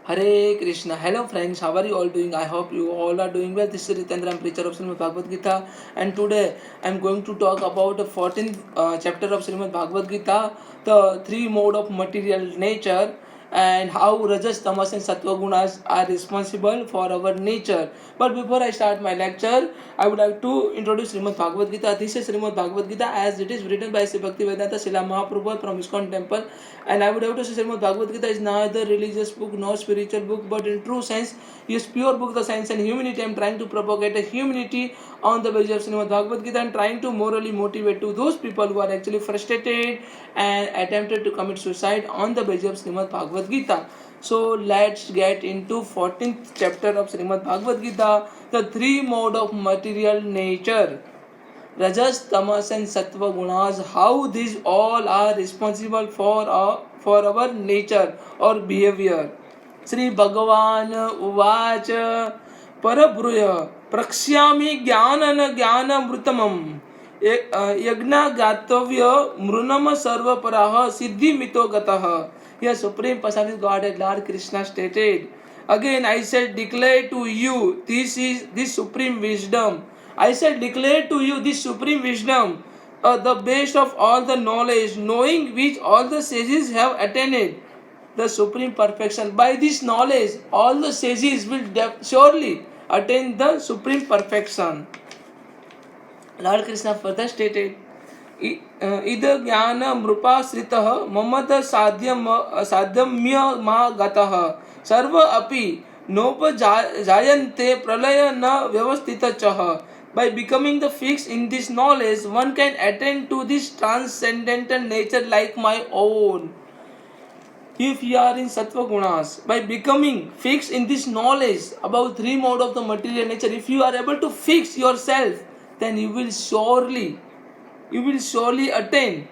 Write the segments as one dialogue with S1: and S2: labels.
S1: Hare Krishna. Hello friends, how are you all doing? I hope you all are doing well. This is Ritendra, I'm preacher of Srimad Bhagavad Gita, and today I'm going to talk about the 14th chapter of Srimad Bhagavad Gita, the three mode of material nature, and how Rajas, Tamas and Sattva Gunas are responsible for our nature. But before I start my lecture, I would like to introduce Srimad Bhagavad Gita. This is Srimad Bhagavad Gita as it is written by Sri Bhaktivedanta Srila Mahaprabhu from ISKCON temple. And I would have to say Srimad Bhagavad Gita is neither religious book nor spiritual book, but in true sense is pure book of science and humanity. I am trying to propagate a humanity on the basis of Srimad Bhagavad Gita and trying to morally motivate to those people who are actually frustrated and attempted to commit suicide on the basis of Srimad Bhagavad Gita. So let's get into 14th chapter of Srimad Bhagavad Gita, the three mode of material nature. Rajas, Tamas and Sattva Gunas, how these all are responsible for our nature or behavior. Sri Bhagavan Uvach Parabruya Praksyami Jnana Jnana Mrutamam Yagna Gatavya Mrunam Sarva Paraha Siddhi Mito Gataha. Here Supreme Personality Godhead Lord Krishna stated, again I shall declare to you this supreme wisdom. I shall declare to you this supreme wisdom, the best of all the knowledge, knowing which all the sages have attained the supreme perfection. By this knowledge, all the sages will surely attain the supreme perfection. Lord Krishna further stated, इद ज्ञान मृपाश्रितः ममद साध्यम्य मा गतः सर्व अपि नोपजायन्ते प्रलय न व्यवस्थितः. By becoming the fixed in this knowledge, one can attain to this transcendental nature like my own. If you are in Sattva Gunas, by becoming fixed in this knowledge about three mode of the material nature, if you are able to fix yourself, then you will surely attain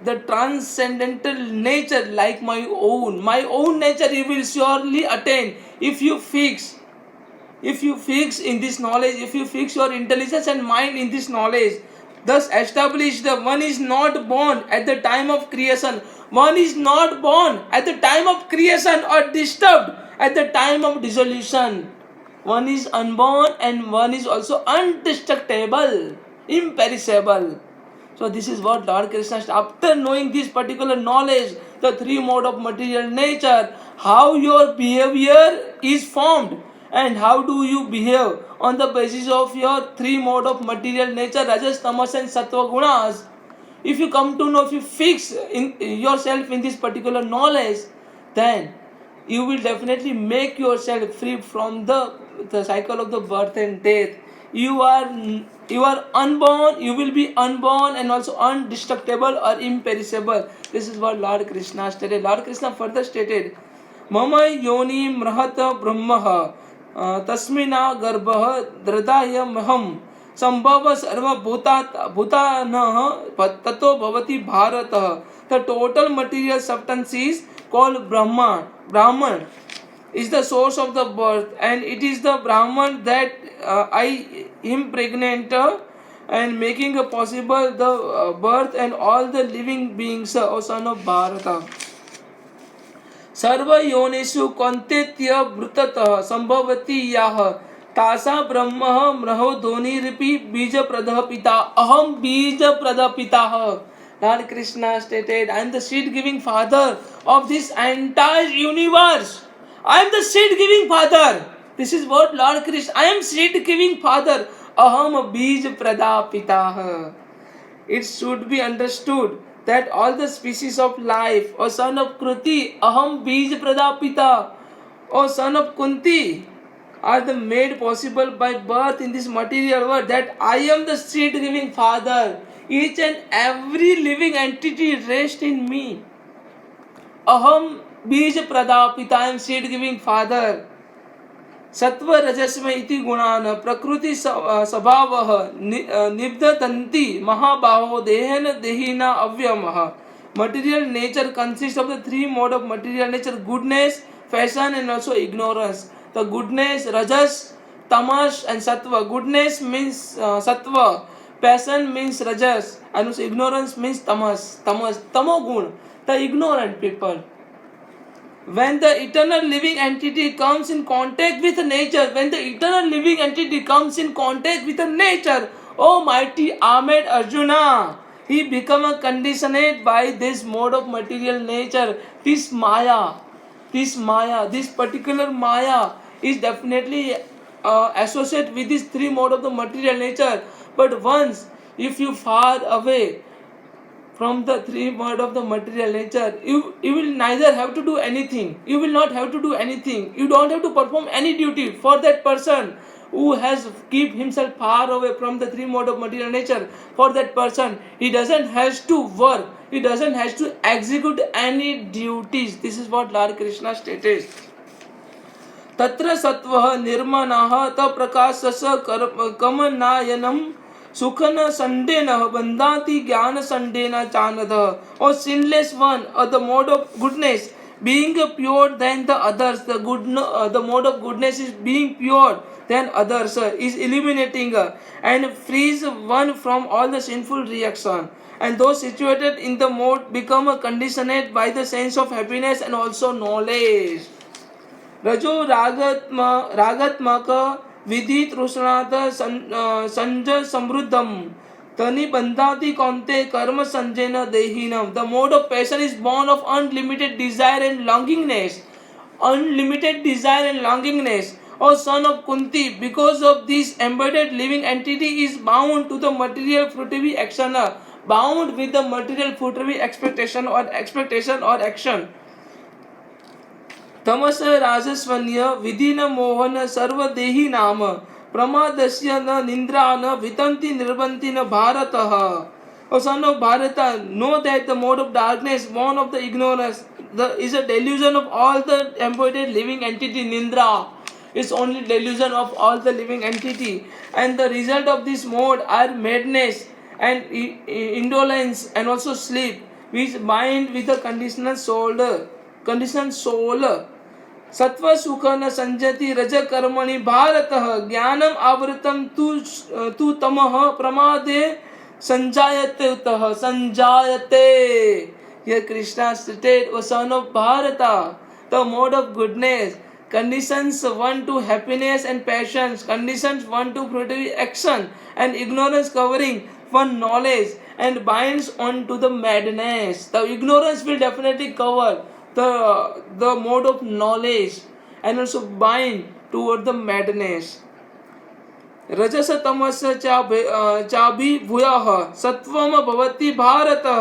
S1: the transcendental nature like my own nature you will surely attain if you fix in this knowledge, if you fix your intelligence and mind in this knowledge. Thus establish the one is not born at the time of creation, one is not born at the time of creation or disturbed at the time of dissolution. One is unborn and one is also indestructible, imperishable. So this is what Lord Krishna, after knowing this particular knowledge, the three mode of material nature, how your behavior is formed and how do you behave on the basis of your three mode of material nature, Rajas, Tamas and Sattva Gunas. If you come to know, if you fix in yourself in this particular knowledge, then you will definitely make yourself free from the cycle of the birth and death. You are unborn, you will be unborn and also indestructible or imperishable. This is what Lord Krishna stated. Lord Krishna further stated, Mama yoni mrahata brahmaha tasmina garbha dradaya maham sambhava sarva bhutanah tato bhavati bharatah. The total material substance is called Brahman is the source of the birth, and it is the Brahman that I impregnate and making possible the birth and all the living beings, O son of Bharata. सर्व योनिषु कौन्तेत्य वृत्ततः संभवति याः तासा ब्रह्म मृहो ध्वनिरिपि बीजप्रदः पिता अहम बीजप्रदः पिता. Lord Krishna stated, I am the seed giving father of this entire universe. I am the seed giving father. This is what Lord Krishna, I am seed giving father. Aham bij prada pitah. It should be understood that all the species of life, O son of Kruti, aham bij prada pita, O son of Kunti, are the made possible by birth in this material world, that I am the seed giving father. Each and every living entity rests in me. Aham बीज प्रदापिता, I am seed giving father. सत्व रजस्मय इति गुणान प्रकृति स्वभावः निबद्धन्ति महाबाहो देहेन देहिना अव्ययमः. Material nature consists of the three mode of material nature: goodness, fashion and also ignorance. The goodness, rajas, tamas and sattva. Goodness means sattva, passion means rajas, and also ignorance means tamas, tamo gun, the ignorant people. When the eternal living entity comes in contact with nature, when the eternal living entity comes in contact with nature, oh mighty Ahmed Arjuna, he become a conditioned by this mode of material nature, this particular Maya is definitely associated with this three mode of the material nature. But once if you far away from the three mode of the material nature, you will neither have to do anything, you will not have to do anything, you don't have to perform any duty for that person who has keep himself far away from the three mode of material nature. For that person, he doesn't has to work, he doesn't has to execute any duties. This is what Lord Krishna stated. तत्र सत्वः निर्मनः तप्रकाशस कमनायनम सुखन संडेन बंधाति ज्ञान संडेन चानदः. or sinless one, or the mode of goodness being pure than the others, the mode of goodness is being pure than others, is eliminating and frees one from all the sinful reaction, and those situated in the mode become conditioned by the sense of happiness and also knowledge. रजो रागात्मक विधि तृष्णात संज समृद्धम तनि बंधाति कौन्ते कर्म संजयन देहिनम. The mode of passion is born of unlimited desire and longingness. Unlimited desire and longingness. O son of Kunti, because of this embodied living entity is bound to the material fruitive action, bound with the material fruitive expectation or action. तमस राजस्वन्य विधि न मोहन सर्वदेही नाम प्रमादस्य न निंद्रा न वितंति निर्बंति न भारतः. O son of Bharata, know that the mode of darkness, born of the ignorance, is a delusion of all the embodied living entity. Nindra is only delusion of all the living entity, and the result of this mode are madness and indolence and also sleep, which bind with the conditional soul. सत्व सुख न संजति रज कर्मणि भारतः ज्ञानम आवृतम तु तमः प्रमादे संजायते. Here Krishna stated, O son of Bharata, the mode of goodness conditions one to happiness and passions, conditions one to fruitive action, and ignorance covering one knowledge and binds on to the madness. The ignorance will definitely cover the mode of knowledge and also bind toward the madness. रजस तमस चाभिभूयः सत्वम भवति भारतः.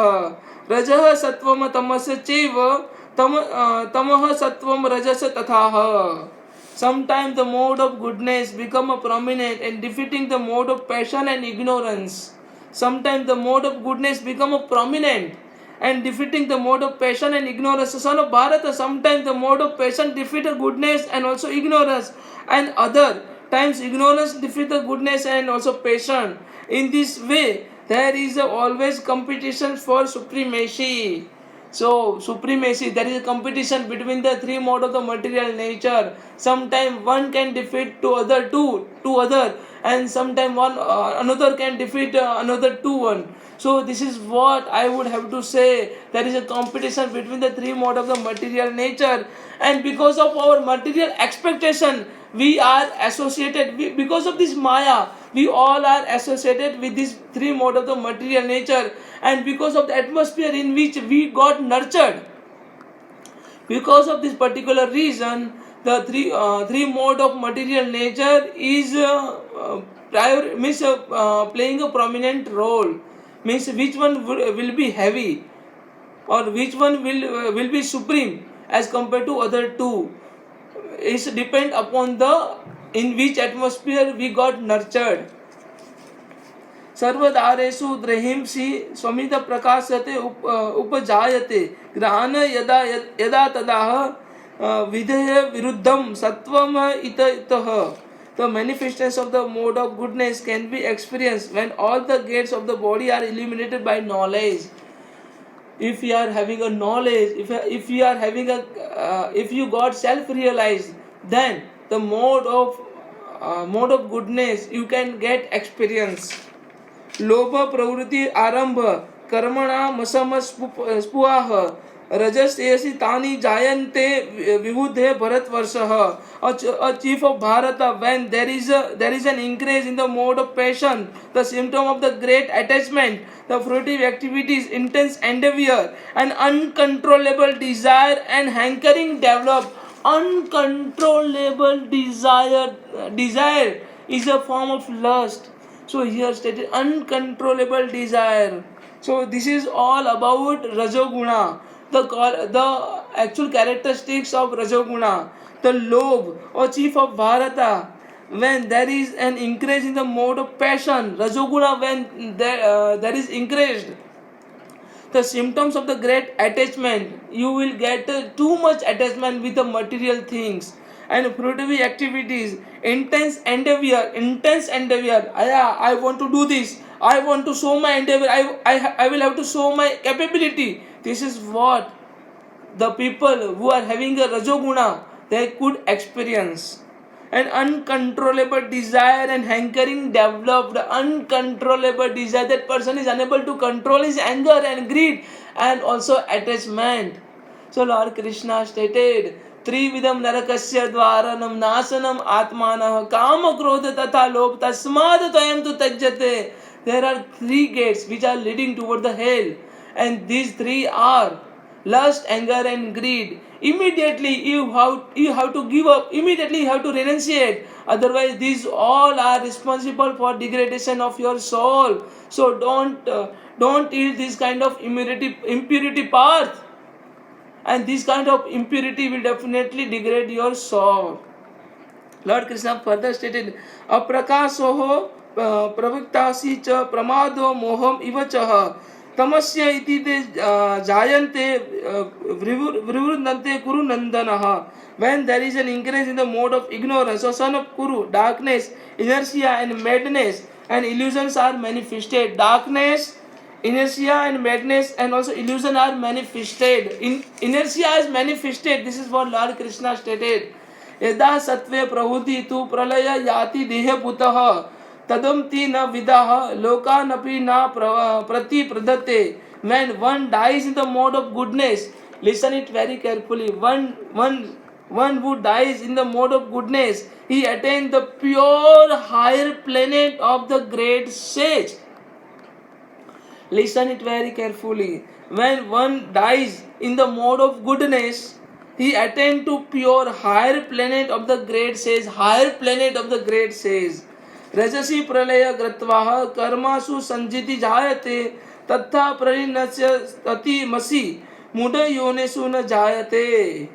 S1: रजः सत्वम तमस चैव तमः सत्वम रजस तथाः. Sometimes the mode of goodness become prominent and defeating the mode of passion and ignorance. Sometimes the mode of goodness become prominent and defeating the mode of passion and ignorance. Son of Bharata, sometimes the mode of passion defeat the goodness and also ignorance, and other times ignorance defeat the goodness and also passion. In this way, there is always competition for supremacy. So, supremacy, there is a competition between the three modes of the material nature. Sometimes one can defeat two other, and sometimes another can defeat another one. So this is what I would have to say. There is a competition between the three modes of the material nature, and because of our material expectation, we are associated. Because of this Maya, we all are associated with this three mode of the material nature, and because of the atmosphere in which we got nurtured. Because of this particular reason, the three mode of material nature is playing a prominent role. Means which one will be heavy, or which one will be supreme as compared to other two. It depend upon the in which atmosphere we got nurtured. सर्वदारेषु द्रहिंसि स्वमित प्रकाशते उपजायते ग्रहण यदा तदाह विधेय विरुद्धम सत्वम इतः. The manifestations of the mode of goodness can be experienced when all the gates of the body are illuminated by knowledge. If you are having a knowledge, if you got self-realized, then the mode of goodness you can get experience. लोभ प्रवृत्ति आरंभ कर्मणा मसम स्पुआह रजस्यसि तानि जायन्ते विबुधे भारतवर्षः. A chief of Bharata, when there is an increase in the mode of passion, the symptom of the great attachment, the fruitive activities, intense endeavor, and uncontrollable desire and hankering develop. Uncontrollable desire is a form of lust. So here stated uncontrollable desire. So this is all about Rajoguna, the actual characteristics of Rajoguna. The Lobh or chief of Bharata, when there is an increase in the mode of passion. Rajoguna, when there is increased. The symptoms of the great attachment, you will get too much attachment with the material things. And fruitive activities, intense endeavor. I want to do this, I want to show my endeavor, I will have to show my capability. This is what the people who are having a rajoguna they could experience. And uncontrollable desire and hankering developed. Uncontrollable desire, that person is unable to control his anger and greed and also attachment. So Lord Krishna stated, त्रिविधम नरकस्य द्वारणम नाशनम आत्मानः काम क्रोध तथा लोभ तस्माद् त्वयं तु त्यज्यते. There are three gates which are leading toward the hell, and these three are lust, anger, and greed. Immediately you have to give up. Immediately you have to renunciate. Otherwise, these all are responsible for degradation of your soul. So don't eat this kind of impurity path. And this kind of impurity will definitely degrade your soul. Lord Krishna further stated, aprakashoho praviktasi cha pramado moham ivachaha तमस्य इति ते जायन्ते विवृद्धन्ते कुरु नंदनः. When there is an increase in the mode of ignorance or son of Kuru, darkness, inertia and madness and illusions are manifested. Darkness, inertia and madness and also illusion are manifested. Inertia is manifested. This is what Lord Krishna stated. यदा सत्वे प्रभुति तु प्रलय याति देह पुतः तदम्ति न विदाह लोकानपि न प्रति प्रदत्ते. When one dies in the mode of goodness, listen it very carefully. One who dies in the mode of goodness, he attains the pure higher planet of the great sage. Listen it very carefully. When one dies in the mode of goodness, he attains to pure higher planet of the great sage. Higher planet of the great sage. रजसी प्रलय ग्रत्वाः कर्मासु संजिति जायते तथा परिणस्य ततिमसि मूढयोनिषु न जायते.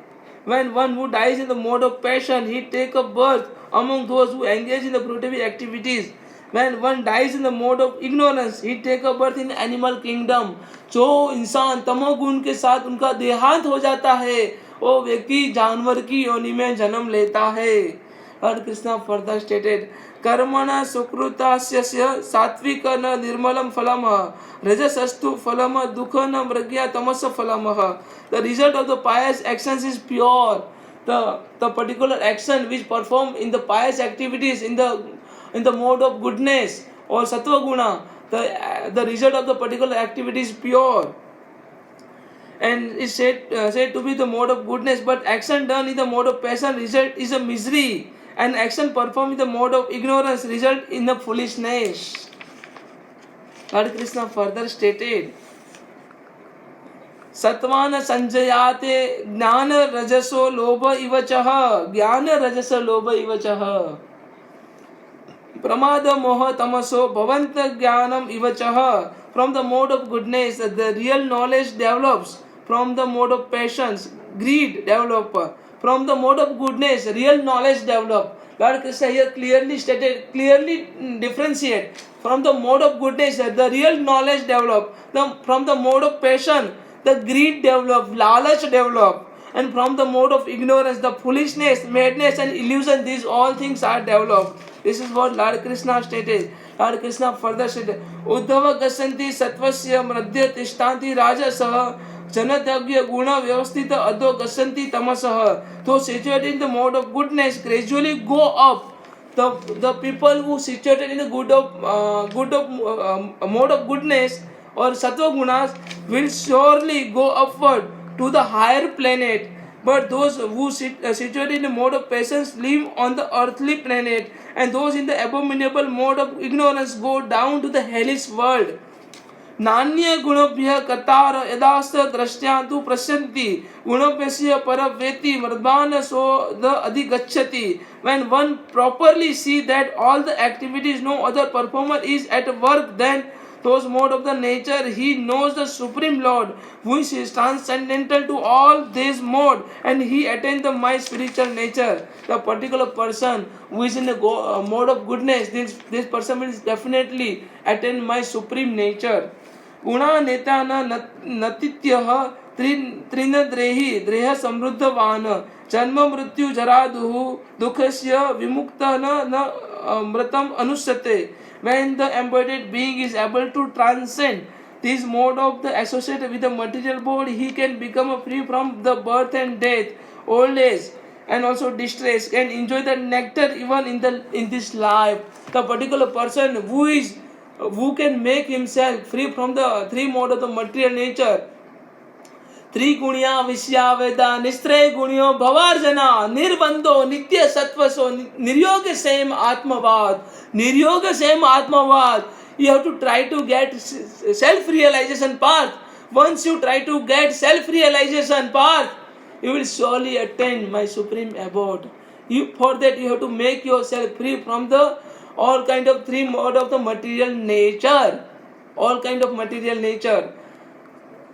S1: When one who dies in the mode of passion, he take a birth among those who engage in the fruitive activities. When one dies in the mode of ignorance, he take a birth in animal kingdom. जो इंसान तमोगुण के साथ उनका देहांत हो जाता है, वो व्यक्ति जानवर की योनि में जन्म लेता है. Lord Krishna further stated, कर्मणा सुकृतास्य सात्विक न निर्मलम फलम रजसस्तु फलम दुख न मृग्या तमस फलम. The result of the pious actions is pure. The particular action which perform in the pious activities in the mode of goodness or sattva guna, the result of the particular activity is pure and is said to be the mode of goodness. But action done in the mode of passion result is a misery, and action performed in the mode of ignorance result in the foolishness. Lord Krishna further stated, सत्वान संजयाते ज्ञान रजसो लोभ इवचः. ज्ञान रजस लोभ इवचः. प्रमाद मोह तमसो भवन्त ज्ञानम इवचः. From the mode of goodness, the real knowledge develops. From the mode of passions, greed develops. From the mode of goodness, real knowledge develops. Lord Krishna here clearly stated, clearly differentiate. From the mode of goodness, the real knowledge develops. From the mode of passion, the greed develops, lalach develops. And from the mode of ignorance, the foolishness, madness and illusion, these all things are developed. This is what Lord Krishna stated. Lord Krishna further stated, Uddhava gassanti sattvasya madhya tishtanti rajasah janadagya guna vyavasthita adho gassanti tamasah. Those situated in the mode of goodness gradually go up. The people who situated in the mode of goodness or sattva gunas will surely go upward to the higher planet. But those who situated in the mode of patience live on the earthly planet, and those in the abominable mode of ignorance go down to the hellish world. नान्य गुणभ्य कतार यदास्त दृष्ट्या तु प्रश्यन्ति गुणभ्यस्य परवेति मर्दान सो द अधिगच्छति. When one properly see that all the activities no other performer is at work than those mode of the nature, he knows the Supreme Lord, which is transcendental to all this mode, and he attains the my spiritual nature. The particular person who is in the mode of goodness, this person will definitely attain my supreme nature. गुणा नेता नतित्यः त्रिनद्रेहि द्रेह समृद्धवान् जन्म मृत्यु जरा दुःखस्य विमुक्तः न मृतम् अनुष्यते. When the embodied being is able to transcend this mode of the associated with the material body, he can become free from the birth and death, old age, and also distress, can enjoy the nectar even in this life. The particular person who can make himself free from the three mode of the material nature. त्रिगुणिया विषया वेदा निस्त्रय गुणियो भवार्जना निर्बंधो नित्य सत्वसो निर्योग सेम आत्मवाद. निर्योग सेम आत्मवाद. You have to try to get self realization path. Once you try to get self realization path, you will surely attain my supreme abode. For that you have to make yourself free from the all kind of three mode of the material nature. All kind of material nature.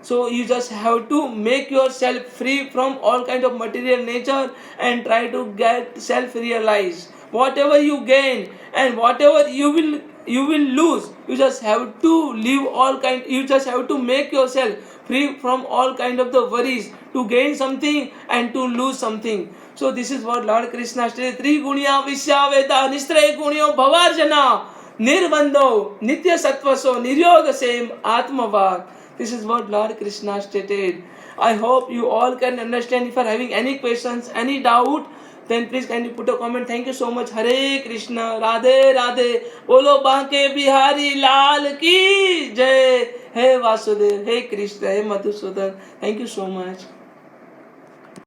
S1: So you just have to make yourself free from all kind of material nature and try to get self-realized. Whatever you gain and whatever you will lose, you just have to leave all kind. You just have to make yourself free from all kind of the worries to gain something and to lose something. So this is what Lord Krishna says. Tri guniya visyaveda nistraya guniyo bhavarjana nirbandho nitya sattvaso niryoga sem atmavad. This is what Lord Krishna stated. I hope you all can understand. If you are having any questions, any doubt, then please kindly put a comment. Thank you so much. Hare Krishna, Radhe Radhe, Bolo Banke Bihari Lal ki Jai. Hey Vasudev, hey Krishna, hey Madhusudan. Thank you so much.